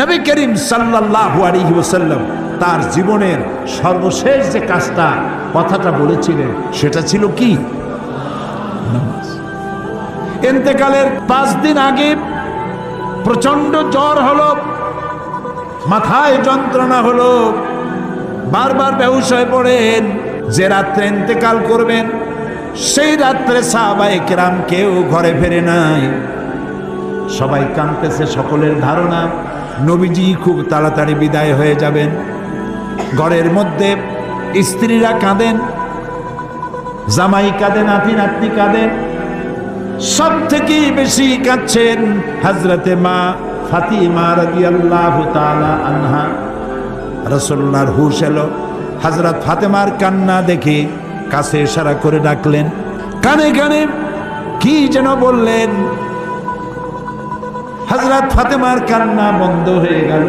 নবী করিম সাল্লাল্লাহু আলাইহি ওয়াসাল্লাম তার জীবনের সর্বশেষ যে কাজটা কথাটা বলেছিলেন সেটা ছিল কি? নামাজ। ইন্তেকালের 5 দিন আগে প্রচন্ড জ্বর হলো, মাথায় যন্ত্রণা হলো, বারবার বেহুশ হয়ে পড়েন। যে রাত্রে ইন্তেকাল করবেন সেই রাত্রে সাহাবায়ে কেরাম কেউ ঘরে ফেরে নাই, সবাই কাঁদতেছে। সকলের ধারণা নবীজি খুব তাড়াতাড়ি বিদায় হয়ে যাবেন। ঘরের মধ্যে স্ত্রীরা কাঁদেন, জামাই কাঁদে, নাতি নাতনি কাঁদেন। সব থেকে বেশি কাঁদছেন হযরতে মা ফাতিমা রাদিয়াল্লাহু তাআলা আনহা। রাসূলুল্লাহর হুশ এলো, হযরত ফাতেমার কান্না দেখে কাছে ইশারা করে ডাকলেন, কানে কানে কি যেন বললেন। হযরত ফাতেমার কান্না বন্ধ হয়ে গেল।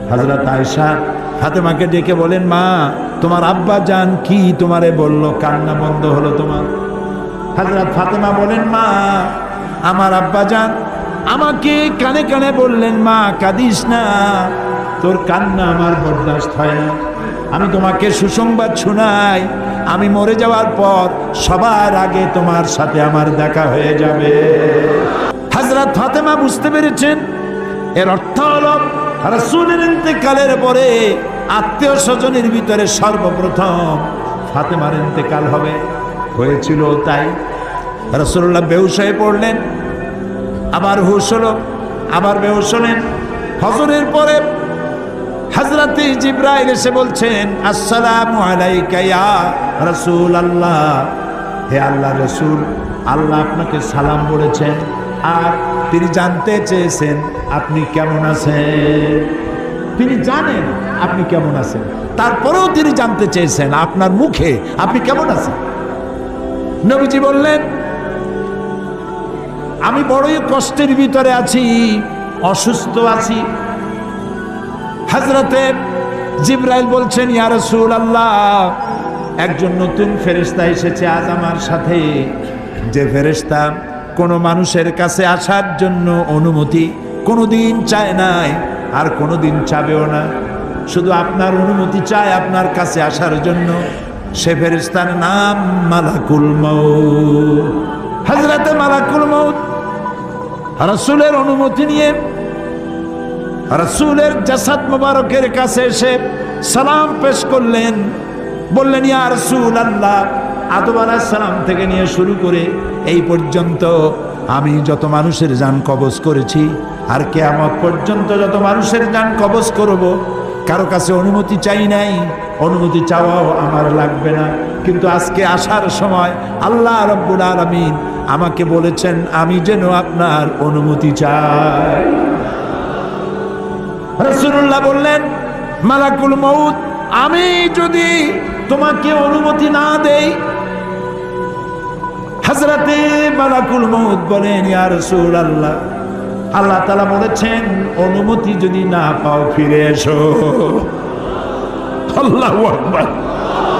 হযরত আয়েশা ফাতেমাকে ডেকে বলেন, মা তোমার আব্বা জান কি তোমারে বলল, কান্না বন্ধ হলো তোমার? হযরত ফাতেমা বলেন, মা আমার আব্বা জান আমাকে কানে কানে বললেন, মা কাঁদিস না, তোর কান্না আমার বরদাস্ত হয় না। আমি তোমাকে সুসংবাদ শোনাই, আমি মরে যাওয়ার পর সবার আগে তোমার সাথে আমার দেখা হয়ে যাবে। হযরত ফাতেমা বুঝতে পেরেছেন এর অর্থ হলো রাসূলের ইন্তেকালের পরে আত্মীয় স্বজনের ভিতরে সর্বপ্রথম ফাতেমার ইন্তেকাল হবে। হয়েছিল তাই। রাসূলুল্লাহ বেহুশ হয়ে পড়লেন, আবার হুশ হলো, আবার বেহুশ হলেন। ফজরের পরে হযরত জিবরাইল এসে বলছেন, আসসালামু আলাইকা ইয়া রাসূলুল্লাহ, হে আল্লাহর রাসূল, আল্লাহ আপনাকে সালাম বলেছেন আর তিনি জানতে চেয়েছেন আপনি কেমন আছেন। তিনি জানেন আপনি কেমন আছেন, তারপরেও তিনি জানতে চেয়েছেন আপনার মুখে আপনি কেমন আছেন। নবীজি বললেন, আমি বড়ই কষ্টের ভিতরে আছি, অসুস্থ আছি। হযরতে জিবরাইল বলছেন, ইয়া রাসূলুল্লাহ, একজন নতুন ফেরেশতা এসেছে আজ আমার সাথে, যে ফেরেশতা কোনো মানুষের কাছে আসার জন্য অনুমতি কোনোদিন চায় নাই আর কোনোদিন চাবেও না, শুধু আপনার অনুমতি চায় আপনার কাছে আসার জন্য। সে ফেরেশতার নাম মালাকুল মউত। হযরতে মালাকুল মউত রাসূলের অনুমতি নিয়ে রাসূলের জাসাদ মোবারকের কাছে এসে সালাম পেশ করলেন। বললেন, ইয়া রাসূলুল্লাহ, আদম আলাইহিস সালাম থেকে নিয়ে শুরু করে এই পর্যন্ত আমি যত মানুষের জান কবজ করেছি আর কিয়ামত পর্যন্ত যত মানুষের জান কবজ করব, কারো কাছে অনুমতি চাই নাই, অনুমতি চাওয়াও আমার লাগবে না। কিন্তু আজকে আসার সময় আল্লাহ রাব্বুল আলামিন আমাকে বলেছেন আমি যেন আপনার অনুমতি চাই। রাসূলুল্লাহ বললেন, মালাকুল মউত, আমি যদি তোমাকে অনুমতি না দেই? হযরতে মালাকুল মউত বলেন, ইয়া রাসূলুল্লাহ, আল্লাহ তাআলা বলেছেন অনুমতি যদি না পাও ফিরে এসো। আল্লাহু আকবার,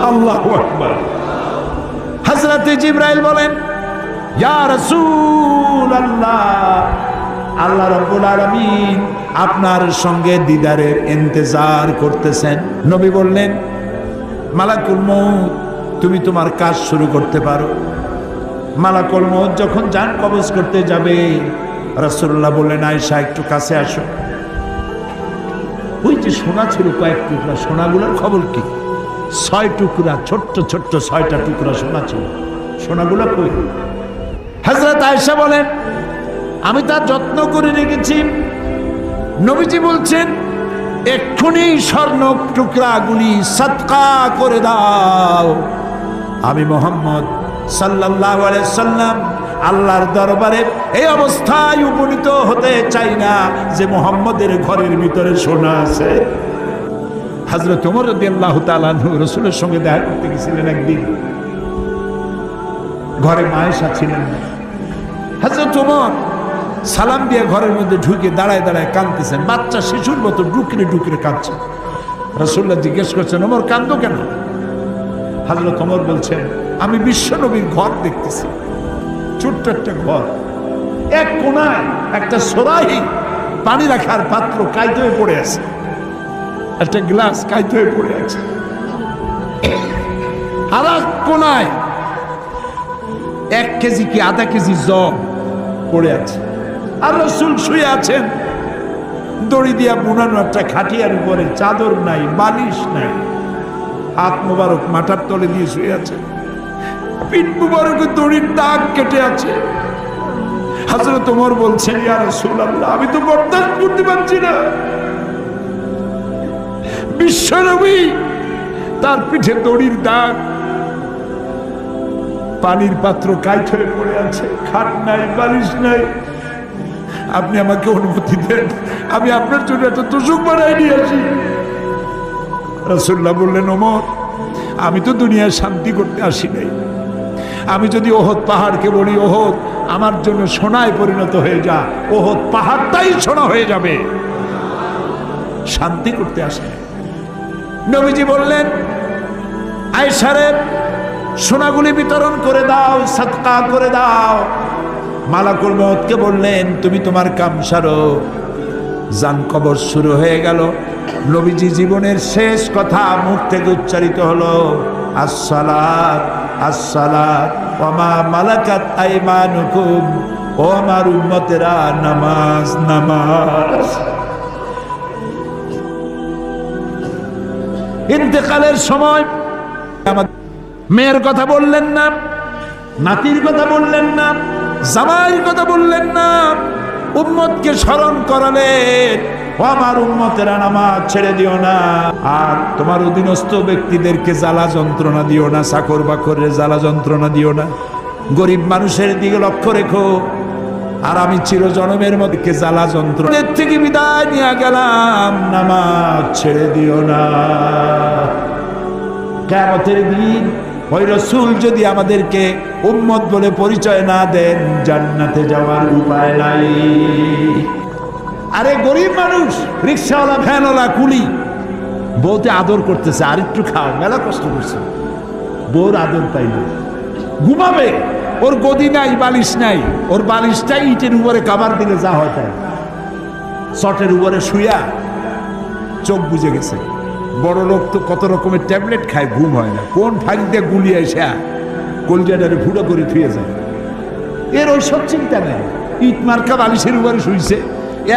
আল্লাহু আকবার। হযরতে জিবরাইল বলেন, ইয়া রাসূলুল্লাহ, আল্লাহ রাব্বুল আলামিন আপনার সঙ্গে দিদারের ইন্তজার করতেছেন। নবী বললেন, মালাকুল মউত, তুমি তোমার কাজ শুরু করতে পারো। মালাকুল মউত যখন জান কবজ করতে যাবে, রাসূলুল্লাহ বললেন, আয়েশা একটু কাছে আসো। ওই যে সোনা ছিল কয়েক টুকরা, সোনাগুলোর খবর কি? 6 টুকরা, ছোট্ট ছোট্ট 6টা টুকরা সোনা ছিল, সোনাগুলো কই? হযরত আয়েশা বলেন, আমি তার যত্ন করে রেখেছি। নবীজি বলছেন, এক্ষুনি স্বর্ণ টুকরাগুলি সদকা করে দাও। আমি মুহাম্মদ সাল্লাল্লাহু আলাইহি সাল্লাম আল্লাহর দরবারে এই অবস্থায় উপনীত হতে চাই না যে মুহাম্মদের ঘরের ভিতরে সোনা আছে। হযরত ওমর রাদিয়াল্লাহু তাআলা আনহু রাসূলের সঙ্গে দেখা করতে গেছিলেন একদিন, ঘরে মা আয়েশা ছিলেন না। হযরত ওমর সালাম দিয়ে ঘরের মধ্যে ঢুকে দাঁড়ায় দাঁড়ায় কাঁদতেছেন, বাচ্চা শিশুর মতো ডুকরে ডুকরে কাঁদছে। রাসূলুল্লাহ জিজ্ঞেস করছেন, ওমর কাঁদো কেন? হযরত ওমর বলছেন, আমি বিশ্ব নবীর ঘর দেখতেছি, ছোট্ট একটা ঘর, এক কোনায় একটা সরাই পানি রাখার পাত্র কাইতে হয়ে পড়ে আছে, একটা গ্লাস কাইতে হয়ে পড়ে আছে, আর এক কোনায় 1 কেজি কি আধা কেজি জল পড়ে আছে, আর রাসূল শুয়ে আছেন দড়ি দিয়া বুনানো একটা খাটিয়ার উপরে, চাদর নাই, বালিশ নাই, হাত মোবারক মাথার তলে দিয়ে শুয়ে আছে, পিঠ মোবারকে দড়ির দাগ কেটে আছে। হযরত ওমর বলছেন, ইয়া রাসূলুল্লাহ, আমি তো বরদাস্ত করতে পারছি না। বিশ্বনবী, তার পিঠে দড়ির দাগ, পানির পাত্র কাইট হয়ে পড়ে আছে, খাট নাই, বালিশ নাই, আপনি আমাকে অনুমতি দেন, আমি আপনার জন্য একটা তোষক বানাই নিয়ে আসি। রাসূলুল্লাহ বললেন, ওমর, আমি তো দুনিয়ায় শান্তি করতে আসি নাই। আমি যদি ওহদ পাহাড়কে বলি, ওহদ আমার জন্য সোনায় পরিণত হয়ে যা, ওহদ পাহাড়টাই সোনা হয়ে যাবে। শান্তি করতে আসে নাই। নবীজি বললেন, আয়েশারে সোনাগুলি বিতরণ করে দাও, সাদকা করে দাও। মালাকুল মউতকে বললেন, তুমি তোমার কাম সারো। জান কবর শুরু হয়ে গেল। নবীজি জীবনের শেষ কথা মুখ থেকে উচ্চারিত হলো, আসসালাত আসসালাত ওয়া মা মালাকাত আইমানুকুম, ও আমার উম্মতেরা, নামাজ নামাজ। ইন্তেকালের সময় আমার মেয়ের কথা বললেন না, নাতির কথা বললেন না, জামাইয়ের কথা বললেন না, উম্মতকে স্মরণ করালেন, ও আমার উম্মতেরা, নামাজ ছেড়ে দিও না, আর তোমার অধীনস্থ ব্যক্তিদেরকে জ্বালা যন্ত্রণা দিও না, চাকর বাকরের জ্বালা যন্ত্রণা দিও না, গরিব মানুষের দিকে লক্ষ্য রেখো। আর আমি চিরজনমের মধ্যে জ্বালা যন্ত্রণার থেকে বিদায় নিয়ে গেলাম, নামাজ ছেড়ে দিও না। কিয়ামতের দিন ওই রাসূল যদি আমাদেরকে উম্মত বলে পরিচয় না দেন, জান্নাতে যাওয়ার উপায় নাই। আরে গরিব মানুষ, রিকশাওয়ালা, ভ্যানওয়ালা, কুলি, বউতে আদর করতেছে, আর একটু খাও, মেলা কষ্ট করছে, বউর আদর পাই না, ঘুমাবে, ওর গদি নাই, বালিশ নাই, ওর বালিশটা ইটের উপরে কাবার দিলে যা হয় তাই, চটের উপরে শুয়া চোখ বুঝে গেছে। বড় লোক তো কত রকমের ট্যাবলেট খায়, ঘুম হয় না, কোন ফাঁক দিয়ে গুলি আইসা কলজাটারে ফুটো করে থুয়ে যায়, এর ওইসব চিন্তা নেই, ইট মার্কা বালিশের উপরে শুইছে,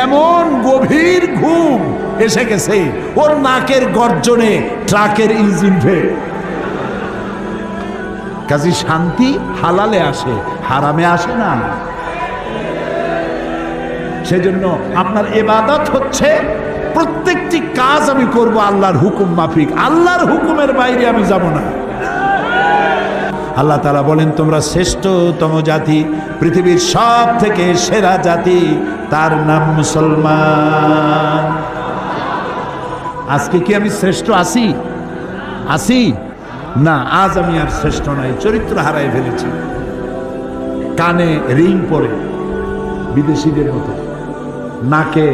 এমন গভীর ঘুম এসে গেছে, ওর নাকের গর্জনে ট্রাকের ইঞ্জিন ফেল। কাজী শান্তি হালালে আসে, হারামে আসে না। সেজন্য আপনার ইবাদত হচ্ছে প্রত্যেকটি কাজ আমি করব আল্লাহর হুকুম মাফিক, আল্লাহর হুকুমের বাইরে আমি যাব না। আল্লাহ তাআলা বলেন, তোমরা শ্রেষ্ঠতম জাতি, পৃথিবীর সব থেকে সেরা জাতি, তার নাম মুসলমান। আজকে কি আমি শ্রেষ্ঠ আছি? আছি না, আজ আমি আর শ্রেষ্ঠ নাই, চরিত্র হারাই ফেলেছি। কানে রিং পরে বিদেশিদের মতো, নাকে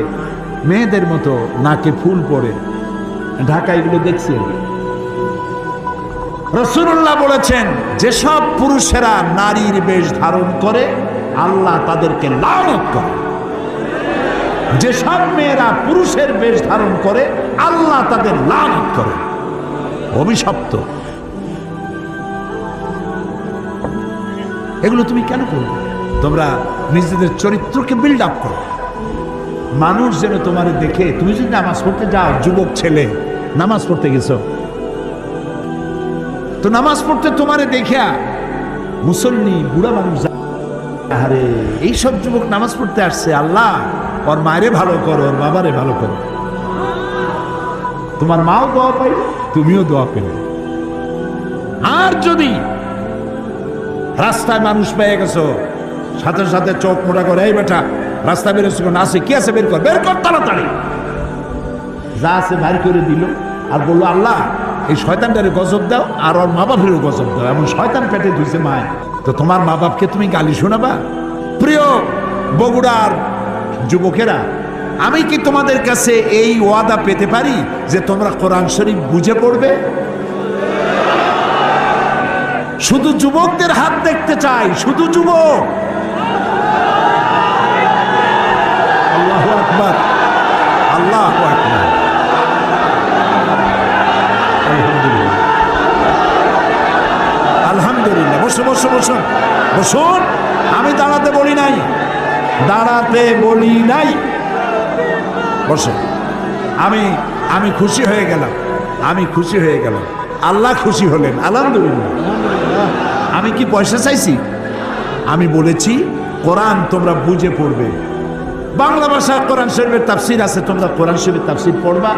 মেয়েদের মতো নাকে ফুল পরে, ঢাকা এগুলো দেখছি। রাসূলুল্লাহ বলেছেন, যেসব পুরুষেরা নারীর বেশ ধারণ করে আল্লাহ তাদেরকে লানত করে, যেসব মেয়েরা পুরুষের বেশ ধারণ করে আল্লাহ তাদের লানত করে, অভিশপ্ত। এগুলো তুমি কেন করবে? তোমরা নিজেদের চরিত্রকে বিল্ড আপ করো, মানুষ যেন তোমার দেখে। তুমি যদি নামাজ পড়তে যাও, যুবক ছেলে নামাজ পড়তে গেছো, তো নামাজ পড়তে তোমারে দেখিয়া মুসল্লি বুড়া মানুষ, আরে এইসব যুবক নামাজ পড়তে আসছে, আল্লাহ ওর মায়েরে ভালো করো, ওর বাবারে ভালো করো। তোমার মাও দোয়া পাইল, তুমিও দোয়া পেলে। আর যদি রাস্তায় মানুষ পেয়ে গেছো, সাথে সাথে চোখ মোটা করে, এই বেটা রাস্তায় বেরোচ্ছি, আছে কি আছে বের কর, বের কর তাড়াতাড়ি, যা আছে বাইর করে দিল, আর বললো, আল্লাহ এই শয়তানটারে গজব দাও, আর ওর মা বাপেরও গজব দাও, এমন শয়তান পেটে ধুইছে মায়। তো তোমার মা বাপকে তুমি গালি শোনাবা? প্রিয় বগুড়ার যুবকেরা, আমি কি তোমাদের কাছে এই ওয়াদা পেতে পারি যে তোমরা কোরআন শরীফ বুঝে পড়বে? শুধু যুবকদের হাত দেখতে চাই, শুধু যুবক। আল্লাহু আকবার। বসুন বসুন বসুন, আমি দাঁড়াতে বলি নাই, দাঁড়াতে বলি নাই, বসুন। আমি খুশি হয়ে গেলাম, আমি খুশি হয়ে গেলাম, আল্লাহ খুশি হলেন, আলহামদুলিল্লাহ। আমি কি পয়সা চাইছি? আমি বলেছি কোরআন তোমরা বুঝে পড়বে। বাংলা ভাষা কোরআন শরীফের তাফসির আছে, তোমরা কোরআন শরীফের তাফসির পড়বা,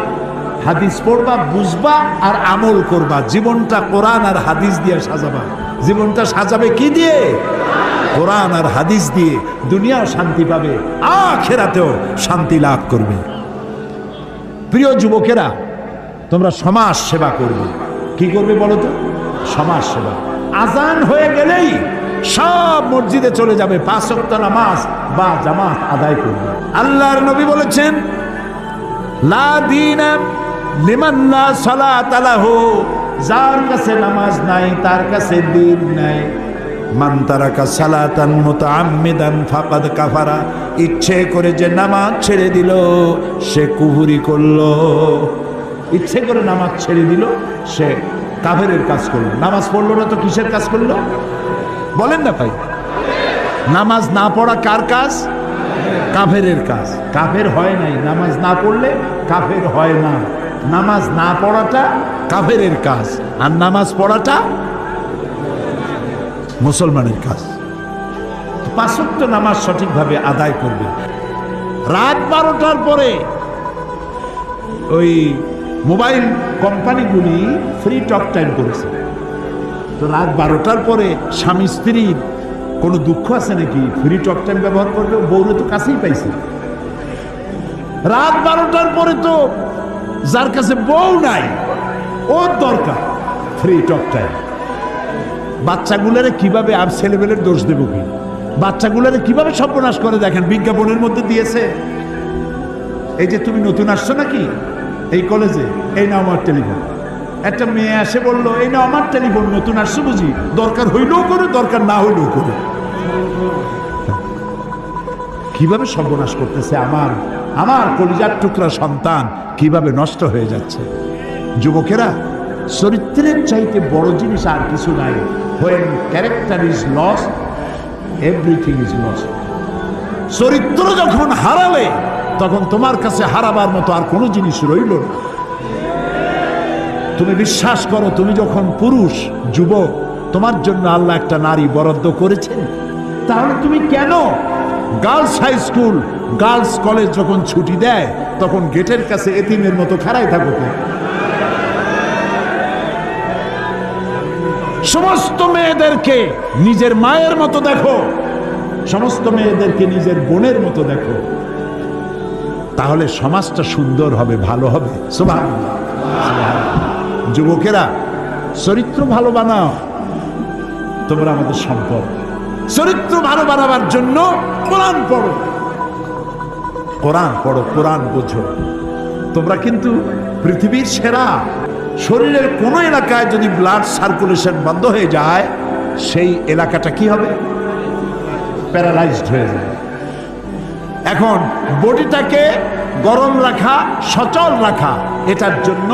হাদিস পড়বা, বুঝবা আর আমল করবা। জীবনটা কোরআন আর হাদিস দিয়ে সাজাবা। জীবনটা সাজাবে কি দিয়ে? কোরআন আর হাদিস দিয়ে। দুনিয়াও শান্তি পাবে, আখিরাতেও শান্তি লাভ করবে। প্রিয় যুবকেরা, তোমরা সমাজ সেবা করবে। কি করবে বলো তো? সমাজ সেবা। আজান হয়ে গেলেই সব মসজিদে চলে যাবে, 5 ওয়াক্ত নামাজ বা জামাত আদায় করবে। আল্লাহর নবী বলেছেন, লা দীনা লিমান লা সালাতা লাহু, যার কাছে নামাজ নাই তার কাছে দ্বীন নাই। মান তারাকা সালাতান মুতাআম্মিদান ফাকাদ কাফারা, ইচ্ছে করে যে নামাজ ছেড়ে দিল সে কুফরি করলো। ইচ্ছে করে নামাজ ছেড়ে দিল সে কাফেরের কাজ করলো। নামাজ পড়লো না তো কিসের কাজ করলো বলেন না ভাই? নামাজ না পড়া কার কাজ? কাফেরের কাজ। কাফের হয় নাই, নামাজ না পড়লে কাফের হয় না। নামাজ না পড়াটা কাফেরের কাজ, আর নামাজ পড়াটা মুসলমানের কাজ। 5 ওয়াক্ত নামাজ সঠিকভাবে আদায় করবে। রাত 12টার পরে ওই মোবাইল কোম্পানিগুলি ফ্রি টক টাইম করেছে। তো রাত 12টার পরে স্বামী স্ত্রীর কোনো দুঃখ আছে নাকি? ফ্রি টক টাইম ব্যবহার করলেও বউরে তো কাছেই পাইছে। রাত 12টার পরে তো যার কাছে বউ নাই ওর দরকার ফ্রি টক টাইম। বাচ্চাগুলোরে কিভাবে, আর ছেলেবেলের দোষ দেব কি? বাচ্চাগুলোরে কিভাবে সর্বনাশ করে দেখেন। বিজ্ঞাপনের মধ্যে দিয়েছে, এই যে তুমি নতুন আসছো নাকি এই কলেজে, এই নাও আমার টেলিফোন। একটা মেয়ে এসে বললো, এই নাও আমার টেলিফোন, নতুন আসছো বুঝি, দরকার হইলেও করে দরকার না হইলেও করে। কিভাবে সর্বনাশ করতেছে আমার কলিজার টুকরা সন্তান, কিভাবে নষ্ট হয়ে যাচ্ছে। যুবকেরা, চরিত্রের চাইতে বড় জিনিস আর কিছু নাই। when character is lost, everything is lost. চরিত্র যখন হারালে তখন তোমার কাছে হারাবার মতো আর কোনো জিনিস রইল না। তুমি বিশ্বাস করো, তুমি যখন পুরুষ যুবক, তোমার জন্য আল্লাহ একটা নারী বরাদ্দ করেছেন, তাহলে তুমি কেন girls high school, girls college যখন ছুটি দেয় তখন গেটের কাছে এতিমের মতো খাড়াই থাকো? সমস্ত মেয়েদেরকে নিজের মায়ের মতো দেখো, সমস্ত মেয়েদেরকে নিজের বোনের মতো দেখো, তাহলে সমাজটা সুন্দর হবে, ভালো হবে। সুবহানাল্লাহ। যুবকেরা, চরিত্র ভালো বানাও, তোমরা আমাদের সম্পদ। চরিত্র ভালো বানাবার জন্য কোরআন পড়ো, কোরআন পড়ো, কোরআন বোঝো। তোমরা কিন্তু পৃথিবীর সেরা। শরীরের কোনো এলাকায় যদি ব্লাড সার্কুলেশন বন্ধ হয়ে যায়, সেই এলাকাটা কি হবে? প্যারালাইজড হয়ে যাবে। এখন বডিটাকে গরম রাখা, সচল রাখা, এটার জন্য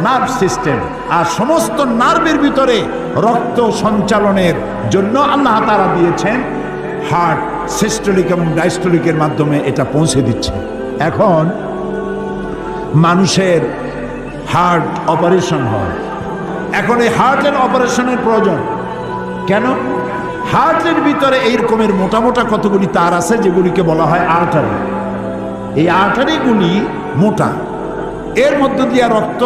নার্ভ সিস্টেম আর সমস্ত নার্ভের ভিতরে রক্ত সঞ্চালনের জন্য আল্লাহ তাআলা দিয়েছেন হার্ট, সিস্টোলিক এবং ডায়াস্টোলিকের মাধ্যমে এটা পৌঁছে দিচ্ছে। এখন মানুষের হার্ট অপারেশন হয়, এখন এই হার্টের অপারেশনের প্রয়োজন। কেন? হার্টের ভিতরে এই রকমের মোটা মোটা কতগুলি তার আছে যেগুলিকে বলা হয় আর্টারি। এই আর্টারিগুলি মোটা, এর মধ্য দিয়ে রক্ত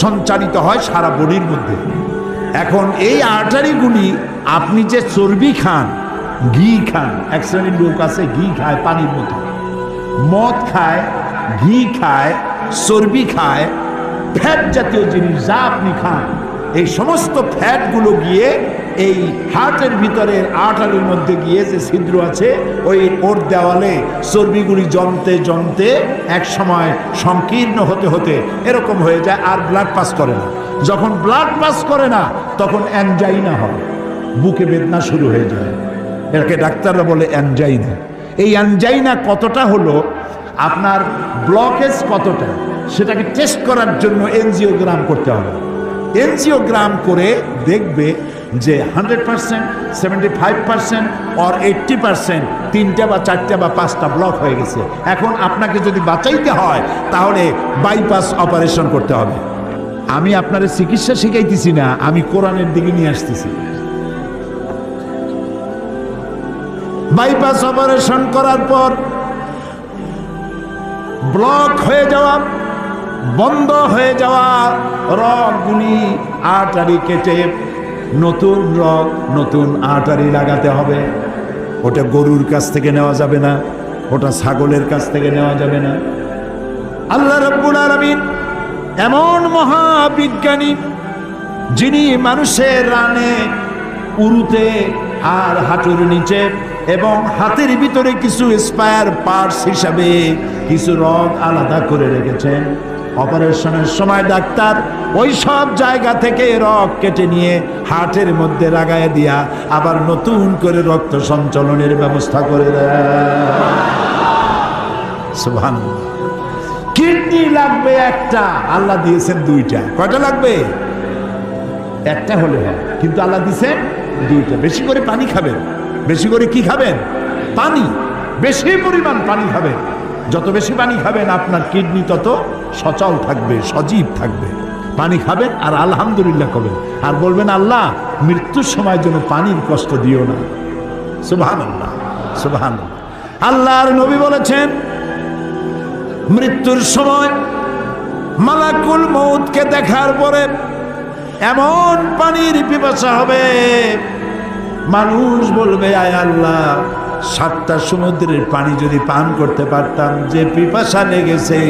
সঞ্চালিত হয় সারা বডির মধ্যে। এখন এই আর্টারিগুলি, আপনি যে চর্বি খান, ঘি খান, এক শ্রেণীর লোক আছে ঘি খায় পানির মতো, মদ খায়, ঘি খায়, চর্বি খায়, ফ্যাট জাতীয় জিনিস যা আপনি খান, এই সমস্ত ফ্যাটগুলো গিয়ে এই হার্টের ভিতরে আর্টারির মধ্যে গিয়ে যে ছিদ্র আছে ওর দেওয়ালে চর্বিগুলি জমতে জমতে এক সময় সংকীর্ণ হতে হতে এরকম হয়ে যায়, আর ব্লাড পাস করে না। যখন ব্লাড পাস করে না তখন অ্যানজাইনা হয়, বুকে বেদনা শুরু হয়ে যায়। এটাকে ডাক্তাররা বলে অ্যানজাইনা। এই অ্যানজাইনা কতটা হলো, আপনার ব্লকেজ কতটা, সেটাকে টেস্ট করার জন্য এনজিওগ্রাম করতে হবে। এনজিওগ্রাম করে দেখবে যে 100%, 75% or 80%, 3টা বা 4টা বা 5টা ব্লক হয়ে গেছে। এখন আপনাকে যদি বাঁচাইতে হয় তাহলে বাইপাস অপারেশন করতে হবে। আমি আপনার চিকিৎসা শিখাইতেছি না, আমি কোরআনের দিকে নিয়ে আসতেছি। বাইপাস অপারেশন করার পর ব্লক হয়ে যাওয়া, বন্ধ হয়ে যাওয়া রগগুলি আর্টারি কেটে নতুন রগ, নতুন আর্টারি লাগাতে হবে। ওটা গরুর কাছ থেকে নেওয়া যাবে না, ওটা ছাগলের কাছ থেকে নেওয়া যাবে না। আল্লাহ রাব্বুল আলামিন এমন মহাবিজ্ঞানী, যিনি মানুষের রানে, উরুতে আর হাঁটুর নিচে এবং হাতের ভিতরে কিছু স্পায়ার পার্টস হিসাবে কিছু রগ আলাদা করে রেখেছেন। অপারেশনের সময় ডাক্তার ওই সব জায়গা থেকে রগ কেটে নিয়ে হার্টের মধ্যে লাগায় দিয়া আবার নতুন করে রক্ত সঞ্চালনের ব্যবস্থা করে দেয়। সুবহানাল্লাহ। কিডনি লাগবে একটা, আল্লাহ দিয়েছেন 2টা। কয়টা লাগবে? একটা হলে হয়, কিন্তু আল্লাহ দিয়েছেন 2টা। বেশি করে পানি খাবেন। বেশি করে কি খাবেন? পানি। বেশি পরিমাণ পানি খাবেন। যত বেশি পানি খাবেন আপনার কিডনি তত সচল থাকবে, সজীব থাকবে। পানি খাবেন আর আলহামদুলিল্লাহ করবেন, আর বলবেন আল্লাহ মৃত্যুর সময় যেন পানির কষ্ট দিও না। সুবহানাল্লাহ, সুবহানাল্লাহ। আল্লাহর নবী বলেছেন মৃত্যুর সময় মালাকুল মউতকে দেখার পরে এমন পানির পিপাসা হবে, মানুষ বলবে আয় আল্লাহ 7টা সমুদ্রের পানি যদি পান করতে পারতাম, যে পিপাসা লেগেছে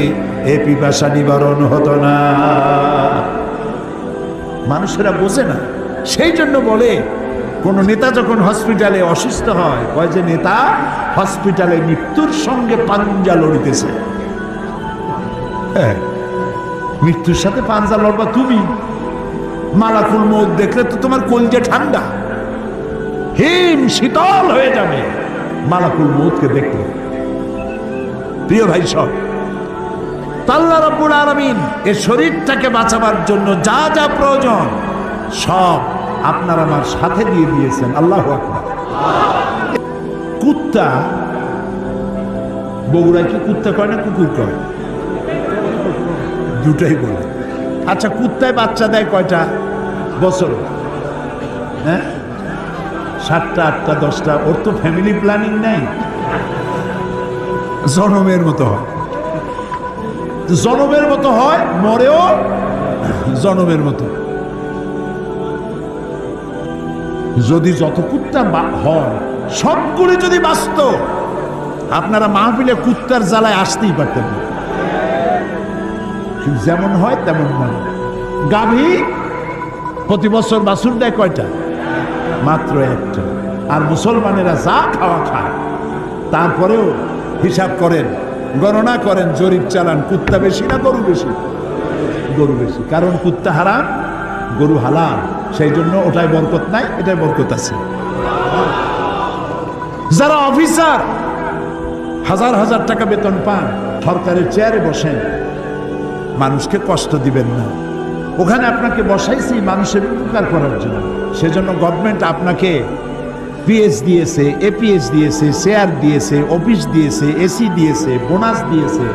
এ পিপাসা নিবারণ হতো না। মানুষেরা বোঝে না, সেই জন্য বলে কোন নেতা যখন হসপিটালে অসুস্থ হয়, কয় যে নেতা হসপিটালে মৃত্যুর সঙ্গে পাঞ্জা লড়িতেছে। হ্যাঁ, মৃত্যুর সাথে পাঞ্জা লড়বা তুমি। মালাকুল মউত দেখলে তো তোমার কলজা ঠান্ডা, হিম শীতল হয়ে যাবে মালাকুল মউতকে দেখলে। প্রিয় ভাই সব, আল্লাহ রাব্বুল আলামিন এই শরীরটাকে বাঁচাবার জন্য যা যা প্রয়োজন সব আপনার আমার সাথে দিয়ে দিয়েছেন। আল্লাহু আকবার। কুত্তা, বগুড়ায় কি কুত্তা কয় না কুকুর কয়? দুটাই বলে। আচ্ছা, কুত্তায় বাচ্চা দেয় কয়টা বছর? হ্যাঁ, 7টা, 8টা, 10টা। ওর তো ফ্যামিলি প্ল্যানিং নাই, জনমের মতো হয়। জনমের মতো হয়, মরেও জনমের মতো। যদি যত কুত্তা হয় সবগুলি যদি বাঁচত, আপনারা মাহফিলে কুত্তার জ্বালায় আসতেই পারতেন না। যেমন হয় তেমন মানে। গাভী প্রতি বছর বাছুর দেয় কয়টা? মাত্র 1টা। আর মুসলমানেরা যা খাওয়া খায়, তারপরেও হিসাব করেন, গণনা করেন, জরিপ চালান, কুত্তা বেশি না গরু বেশি? গরু বেশি। কারণ কুত্তা হারাম, গরু হালাল, সেই জন্য ওটাই বরকত নাই, এটাই বরকত আছে। যারা অফিসার হাজার হাজার টাকা বেতন পান, সরকারের চেয়ারে বসেন, মানুষকে কষ্ট দিবেন না। ওখানে আপনাকে বসাইছি মানুষের উপকার করার জন্য। সেজন্য গভর্নমেন্ট আপনাকে পিএস দিয়েছে, এপিএস দিয়েছে, শেয়ার দিয়েছে, অফিস দিয়েছে, এসি দিয়েছে, বোনাস দিয়েছে,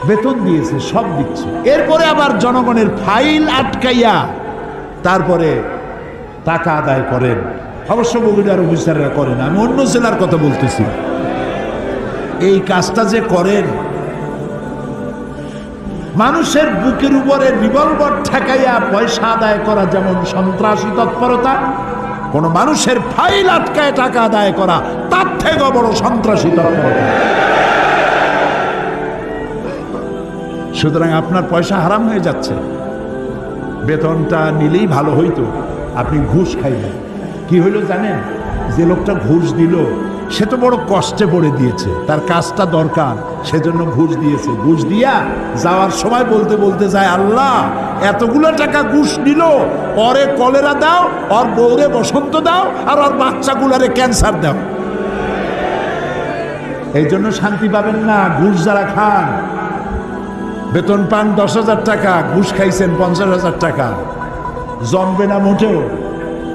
বেতন দিয়েছে, সব দিচ্ছে। এরপরে আবার জনগণের ফাইল আটকাইয়া তারপরে টাকা আদায় করেন। অবশ্য বগুড়ার অফিসাররা করেন, আমি অন্য জেলার কথা বলতেছি। এই কাজটা যে করেন, মানুষের বুকের উপরে রিভলভার ঠেকাইয়া পয়সা আদায় করা যেমন সন্ত্রাসী তৎপরতা, কোন মানুষের ফাইল আটকায় টাকা আদায় করা তার থেকে বড় সন্ত্রাসী তৎপরতা। সুতরাং আপনার পয়সা হারাম হয়ে যাচ্ছে। বেতনটা নিলেই ভালো হইতো, আপনি ঘুষ খাইলেন। কি হইল জানেন? যে লোকটা ঘুষ দিল সে তো বড় কষ্টে পড়ে দিয়েছে, তার কাজটা দরকার, সেজন্য ঘুষ দিয়েছে। ঘুষ দিয়া যাওয়ার সময় বলতে বলতে যায়, আল্লাহ এতগুলো টাকা ঘুষ নিল, ওরে কলেরা দাও, ওর বউরে বসন্ত দাও, আর ওর বাচ্চাগুলারে ক্যান্সার দাও। এই জন্য শান্তি পাবেন না। ঘুষ যারা খান, বেতন পান 10,000 টাকা, ঘুষ খাইছেন 50,000 টাকা, জমবে না মোটেও।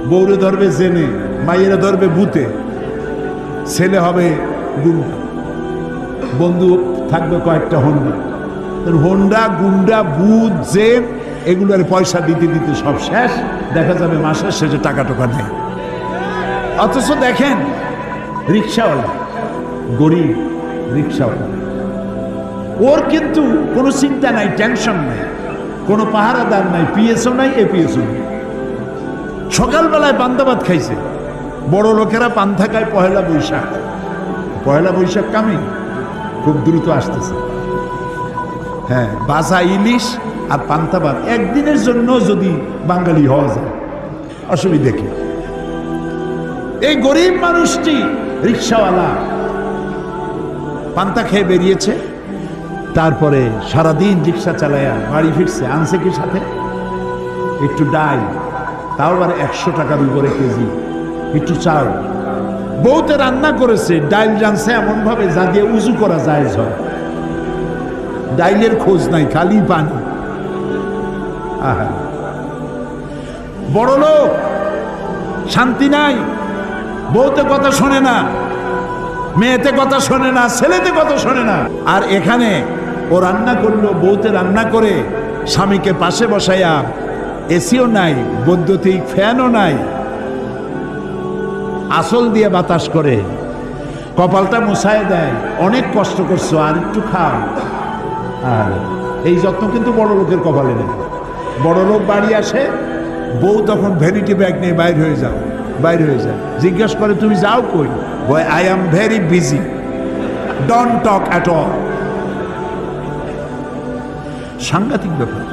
বউরে ধরবে জেনে, মাইয়েরা ধরবে বুতে, ছেলে হবে গুন্ডা, বন্ধু থাকবে কয়েকটা হোন্ডা। হোন্ডা, গুন্ডা, বুথ, জেন, এগুলোর পয়সা দিতে দিতে সব শেষ। দেখা যাবে মাসের শেষে টাকা টোকা নেই। অথচ দেখেন রিক্সাওয়ালা, গরিব রিক্সাওয়ালা, ওর কিন্তু কোনো চিন্তা নাই, টেনশন নাই, কোনো পাহারাদার নাই, পিএসও নাই, এপিএসও নাই। সকালবেলায় পান্তা ভাত খাইছে। বড় লোকেরা পান্তা খায় পহেলা বৈশাখ। পহেলা বৈশাখ কামি খুব দ্রুত আসতেছে। হ্যাঁ, বাসা ইলিশ আর পান্তা ভাত একদিনের জন্য যদি বাঙালি হওয়া যায়, অসুবিধা কি? এই গরিব মানুষটি রিক্সাওয়ালা পান্তা খেয়ে বেরিয়েছে, তারপরে সারাদিন রিক্সা চালায়া বাড়ি ফিরছে। আনছে কি সাথে? একটু ডাল, তাও আবার 100 টাকার উপরে কেজি, একটু চাল। বউতে রান্না করেছে, ডাইল জানছে এমন ভাবে যা দিয়ে উজু করা যায়। ডাইলের খোঁজ নাই, খালি পানি। আহা, বড় লোক, শান্তি নাই। বউতে কথা শোনে না, মেয়েতে কথা শোনে না, ছেলেতে কথা শোনে না। আর এখানে ও রান্না করলো, বউতে রান্না করে স্বামীকে পাশে বসাইয়া, এসিও নাই, বৈদ্যুতিক ফ্যানও নাই, আসল দিয়ে বাতাস করে কপালটা মুছায় দেয়। অনেক কষ্ট করছো, আর একটু খাও। আর এই যত্ন কিন্তু বড় লোকের কপালে নেই। বড় লোক বাড়ি আসে, বউ তখন ভ্যানিটি ব্যাগ নিয়ে বাইর হয়ে যায়। জিজ্ঞেস করে, তুমি যাও কই? Boy, I am very busy, don't talk at all. সাংঘাতিক ব্যাপার।